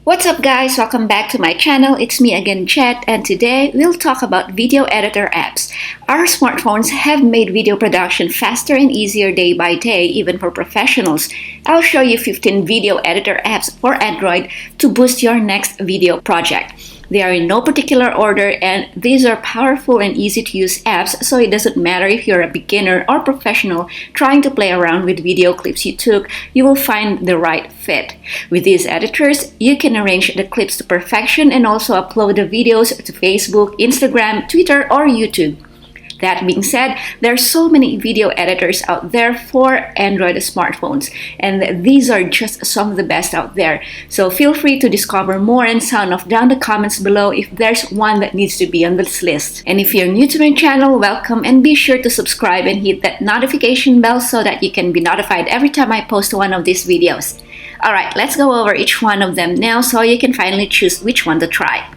What's up guys, welcome back to my channel. It's me again, Chet, and today we'll talk about video editor apps. Our smartphones have made video production faster and easier day by day, even for professionals. I'll show you 15 video editor apps for Android to boost your next video project. They are in no particular order, and these are powerful and easy to use apps, so it doesn't matter if you're a beginner or professional trying to play around with video clips you took, you will find the right fit. With these editors, you can arrange the clips to perfection and also upload the videos to Facebook, Instagram, Twitter, or YouTube. That being said, there are so many video editors out there for Android smartphones, and these are just some of the best out there. So feel free to discover more and sound off down the comments below if there's one that needs to be on this list. And if you're new to my channel, welcome, and be sure to subscribe and hit that notification bell so that you can be notified every time I post one of these videos. Alright, let's go over each one of them now so you can finally choose which one to try.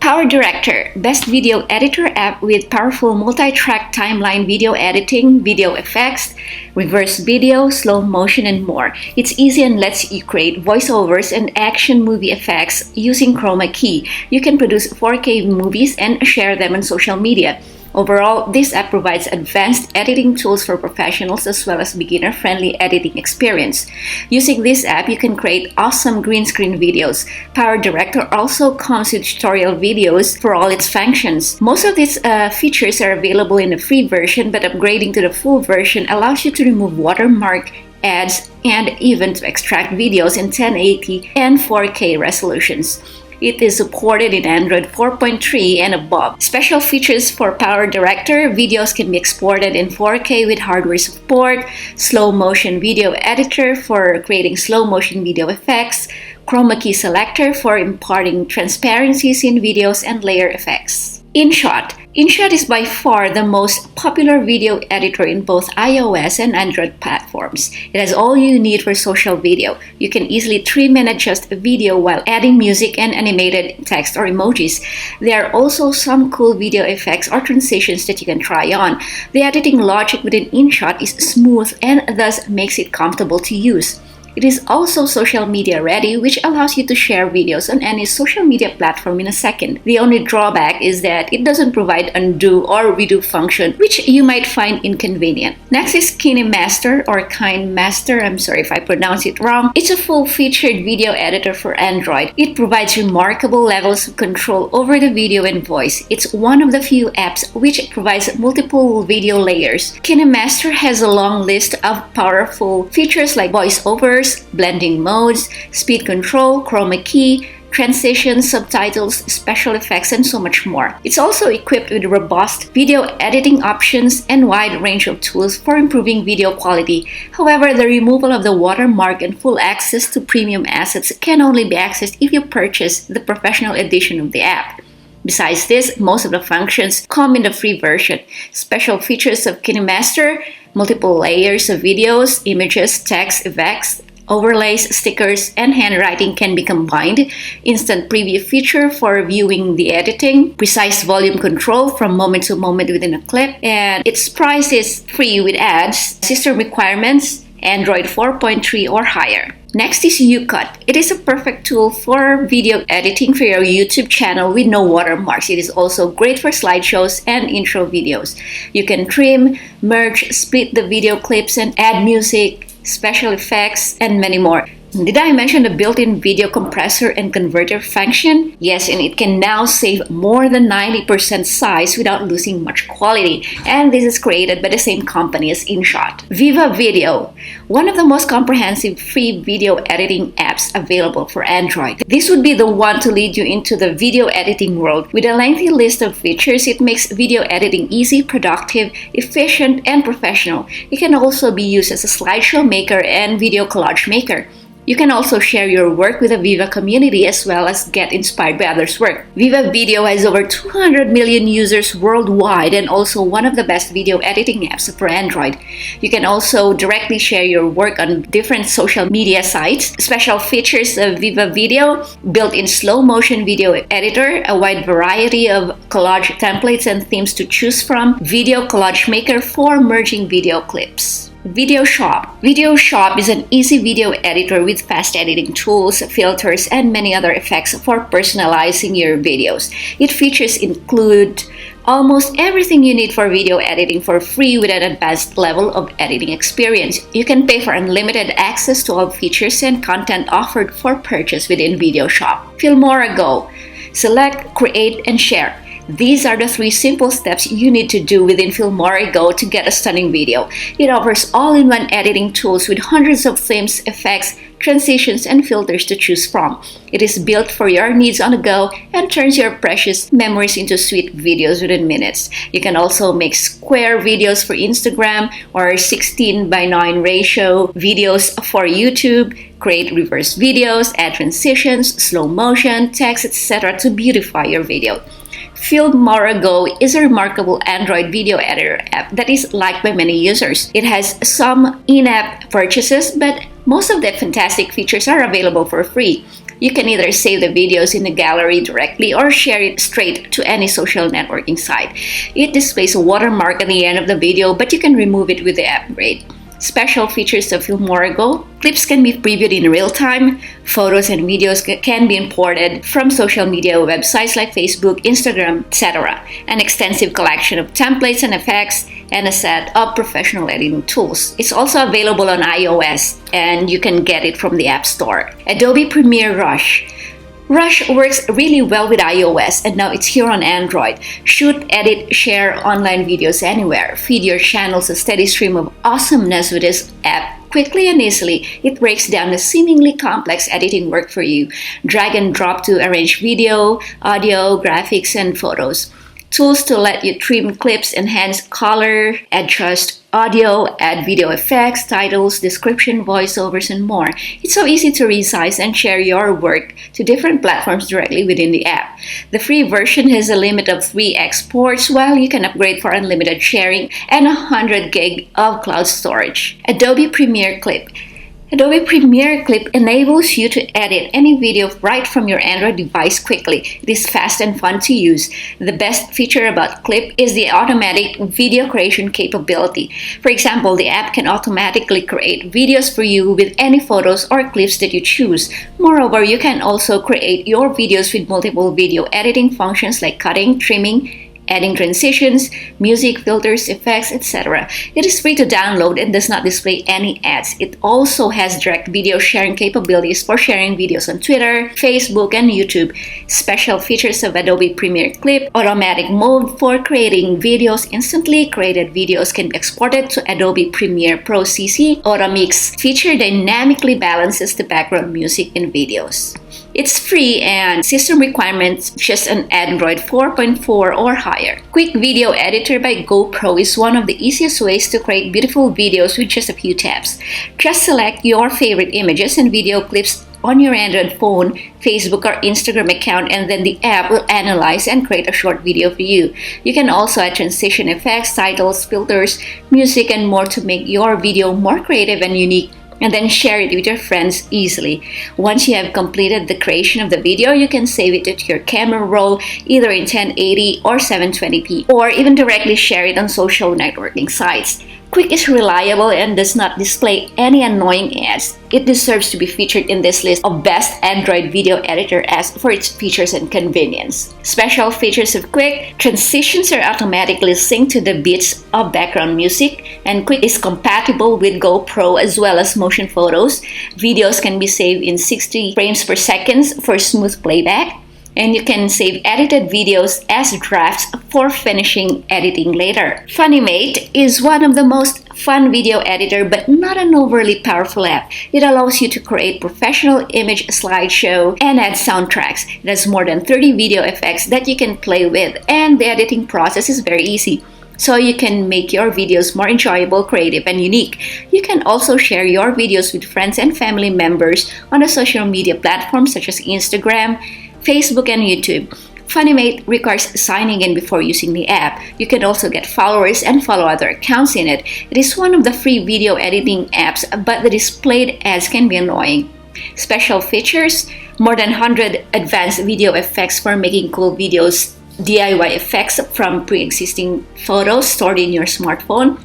PowerDirector, best video editor app with powerful multi-track timeline video editing, video effects, reverse video, slow motion, and more. It's easy and lets you create voiceovers and action movie effects using chroma key. You can produce 4K movies and share them on social media. Overall, this app provides advanced editing tools for professionals as well as beginner-friendly editing experience. Using this app, you can create awesome green screen videos. PowerDirector also comes with tutorial videos for all its functions. Most of these features are available in the free version, but upgrading to the full version allows you to remove watermark, ads, and even to extract videos in 1080 and 4K resolutions. It is supported in Android 4.3 and above. Special features for PowerDirector: videos can be exported in 4K with hardware support, slow motion video editor for creating slow motion video effects, chroma key selector for imparting transparencies in videos, and layer effects. InShot. InShot is by far the most popular video editor in both iOS and Android platforms. It has all you need for social video. You can easily trim and adjust a video while adding music and animated text or emojis. There are also some cool video effects or transitions that you can try on. The editing logic within InShot is smooth and thus makes it comfortable to use. It is also social media ready, which allows you to share videos on any social media platform in a second. The only drawback is that it doesn't provide undo or redo function, which you might find inconvenient. Next is KineMaster or KineMaster. I'm sorry if I pronounce it wrong. It's a full-featured video editor for Android. It provides remarkable levels of control over the video and voice. It's one of the few apps which provides multiple video layers. KineMaster has a long list of powerful features like voiceover, blending modes, speed control, chroma key, transitions, subtitles, special effects, and so much more. It's also equipped with robust video editing options and wide range of tools for improving video quality. However, the removal of the watermark and full access to premium assets can only be accessed if you purchase the professional edition of the app. Besides this, most of the functions come in the free version. Special features of KineMaster: multiple layers of videos, images, text, effects, overlays, stickers, and handwriting can be combined, instant preview feature for viewing the editing, precise volume control from moment to moment within a clip, and its price is free with ads. System requirements: Android 4.3 or higher. Next is YouCut. It is a perfect tool for video editing for your YouTube channel with no watermarks. It is also great for slideshows and intro videos. You can trim, merge, split the video clips, and add music, special effects, and many more. Did I mention the built-in video compressor and converter function? Yes, and it can now save more than 90% size without losing much quality. And this is created by the same company as InShot. VivaVideo, one of the most comprehensive free video editing apps available for Android. This would be the one to lead you into the video editing world. With a lengthy list of features, it makes video editing easy, productive, efficient, and professional. It can also be used as a slideshow maker and video collage maker. You can also share your work with the Viva community as well as get inspired by others' work. VivaVideo has over 200 million users worldwide and also one of the best video editing apps for Android. You can also directly share your work on different social media sites. Special features of VivaVideo: built-in slow-motion video editor, a wide variety of collage templates and themes to choose from, video collage maker for merging video clips. VideoShop. VideoShop is an easy video editor with fast editing tools, filters, and many other effects for personalizing your videos. Its features include almost everything you need for video editing for free with an advanced level of editing experience. You can pay for unlimited access to all features and content offered for purchase within VideoShop. FilmoraGo. Select, create, and share. These are the 3 simple steps you need to do within FilmoraGo to get a stunning video. It offers all-in-one editing tools with hundreds of themes, effects, transitions, and filters to choose from. It is built for your needs on the go and turns your precious memories into sweet videos within minutes. You can also make square videos for Instagram or 16:9 ratio videos for YouTube, create reverse videos, add transitions, slow motion, text, etc. to beautify your video. FilmoraGo is a remarkable Android video editor app that is liked by many users. It has some in-app purchases, but most of the fantastic features are available for free. You can either save the videos in the gallery directly or share it straight to any social networking site. It displays a watermark at the end of the video, but you can remove it with the upgrade. Special features of FilmoraGo: clips can be previewed in real time, photos and videos can be imported from social media websites like Facebook, Instagram, etc. An extensive collection of templates and effects, and a set of professional editing tools. It's also available on iOS, and you can get it from the App Store. Adobe Premiere Rush. Rush works really well with iOS, and now it's here on Android. Shoot, edit, share online videos anywhere. Feed your channels a steady stream of awesomeness with this app. Quickly and easily, it breaks down the seemingly complex editing work for you. Drag and drop to arrange video, audio, graphics, and photos. Tools to let you trim clips, enhance color, adjust audio, add video effects, titles, description, voiceovers, and more. It's so easy to resize and share your work to different platforms directly within the app. The free version has a limit of 3 exports, while you can upgrade for unlimited sharing and 100 gig of cloud storage. Adobe Premiere Clip. Adobe Premiere Clip enables you to edit any video right from your Android device quickly. It is fast and fun to use. The best feature about Clip is the automatic video creation capability. For example, the app can automatically create videos for you with any photos or clips that you choose. Moreover, you can also create your videos with multiple video editing functions like cutting, trimming, adding transitions, music, filters, effects, etc. It is free to download and does not display any ads. It also has direct video sharing capabilities for sharing videos on Twitter, Facebook, and YouTube. Special features of Adobe Premiere Clip: automatic mode for creating videos instantly. Created videos can be exported to Adobe Premiere Pro CC. Auto Mix feature dynamically balances the background music in videos. It's free and system requirements just an Android 4.4 or higher. Quik Video Editor by GoPro is one of the easiest ways to create beautiful videos with just a few taps. Just select your favorite images and video clips on your Android phone, Facebook, or Instagram account, and then the app will analyze and create a short video for you. You can also add transition effects, titles, filters, music, and more to make your video more creative and unique, and then share it with your friends easily. Once you have completed the creation of the video, you can save it to your camera roll either in 1080 or 720p, or even directly share it on social networking sites. Quik is reliable and does not display any annoying ads. It deserves to be featured in this list of best Android video editor apps for its features and convenience. Special features of Quik: transitions are automatically synced to the beats of background music, and Quik is compatible with GoPro as well as motion photos. Videos can be saved in 60 frames per second for smooth playback, and you can save edited videos as drafts for finishing editing later. Funimate is one of the most fun video editor but not an overly powerful app. It allows you to create professional image slideshow and add soundtracks. It has more than 30 video effects that you can play with, and the editing process is very easy. so you can make your videos more enjoyable, creative, and unique. You can also share your videos with friends and family members on the social media platforms such as Instagram, Facebook, and YouTube. Funimate requires signing in before using the app. You can also get followers and follow other accounts in it. It is one of the free video editing apps, but the displayed ads can be annoying. Special features: more than 100 advanced video effects for making cool videos, DIY effects from pre-existing photos stored in your smartphone,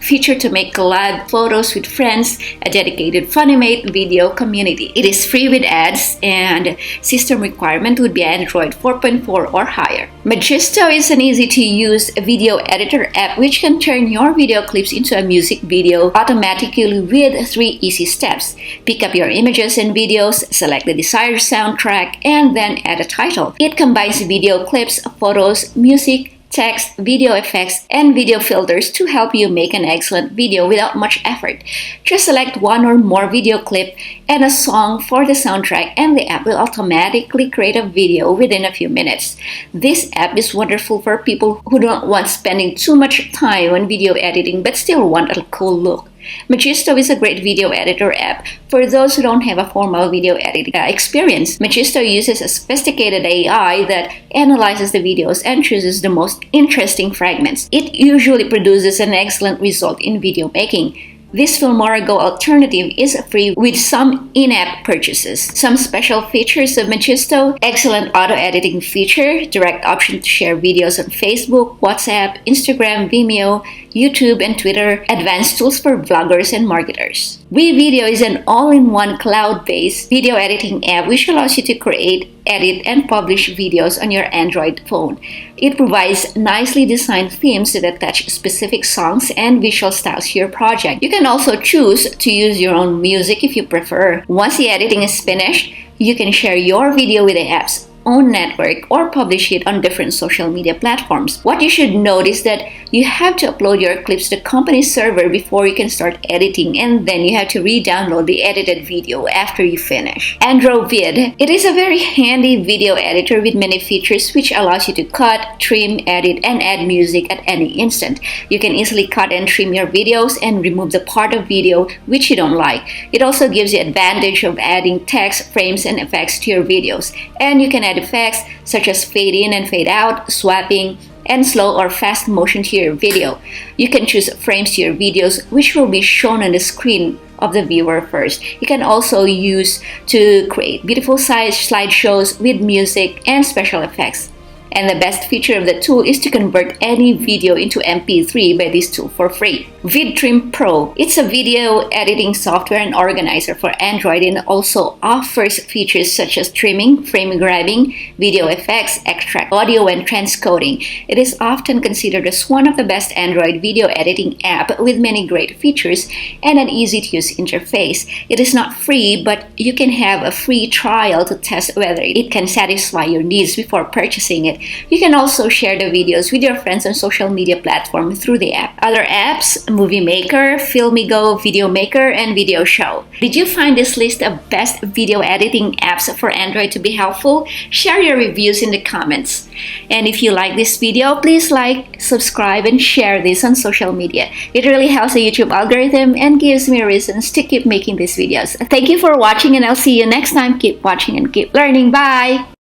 feature to make collab photos with friends, a dedicated Funimate video community. It is free with ads, and system requirement would be Android 4.4 or higher. Magisto is an easy-to-use video editor app which can turn your video clips into a music video automatically with 3 easy steps. Pick up your images and videos, select the desired soundtrack, and then add a title. It combines video clips, photos, music, text, video effects, and video filters to help you make an excellent video without much effort. Just select one or more video clip and a song for the soundtrack, and the app will automatically create a video within a few minutes. This app is wonderful for people who don't want spending too much time on video editing but still want a cool look. Magisto is a great video editor app for those who don't have a formal video editing experience. Magisto uses a sophisticated AI that analyzes the videos and chooses the most interesting fragments. It usually produces an excellent result in video making. This FilmoraGo alternative is free with some in-app purchases. Some special features of Magisto: excellent auto-editing feature, direct option to share videos on Facebook, WhatsApp, Instagram, Vimeo, YouTube, and Twitter, advanced tools for vloggers and marketers. WeVideo is an all-in-one cloud-based video editing app which allows you to create, edit, and publish videos on your Android phone. It provides nicely designed themes that attach specific songs and visual styles to your project. You can also choose to use your own music if you prefer. Once the editing is finished, you can share your video with the app's own network or publish it on different social media platforms. What you should note is that you have to upload your clips to the company's server before you can start editing, and then you have to re-download the edited video after you finish. AndroVid. It is a very handy video editor with many features which allows you to cut, trim, edit, and add music at any instant. You can easily cut and trim your videos and remove the part of video which you don't like. It also gives you advantage of adding text, frames, and effects to your videos, and you can add effects such as fade in and fade out, swapping, and slow or fast motion to your video. You can choose frames to your videos which will be shown on the screen of the viewer first. You can also use to create beautiful slideshows with music and special effects. And the best feature of the tool is to convert any video into MP3 by this tool for free. VideoTrim Pro. It's a video editing software and organizer for Android, and also offers features such as trimming, frame grabbing, video effects, extract audio, and transcoding. It is often considered as one of the best Android video editing app with many great features and an easy-to-use interface. It is not free, but you can have a free trial to test whether it can satisfy your needs before purchasing it. You can also share the videos with your friends on social media platforms through the app. Other apps: Movie Maker, Filmigo, Video Maker, and VideoShow. Did you find this list of best video editing apps for Android to be helpful? Share your reviews in the comments. And if you like this video, please like, subscribe, and share this on social media. It really helps the YouTube algorithm and gives me reasons to keep making these videos. Thank you for watching, and I'll see you next time. Keep watching and keep learning. Bye!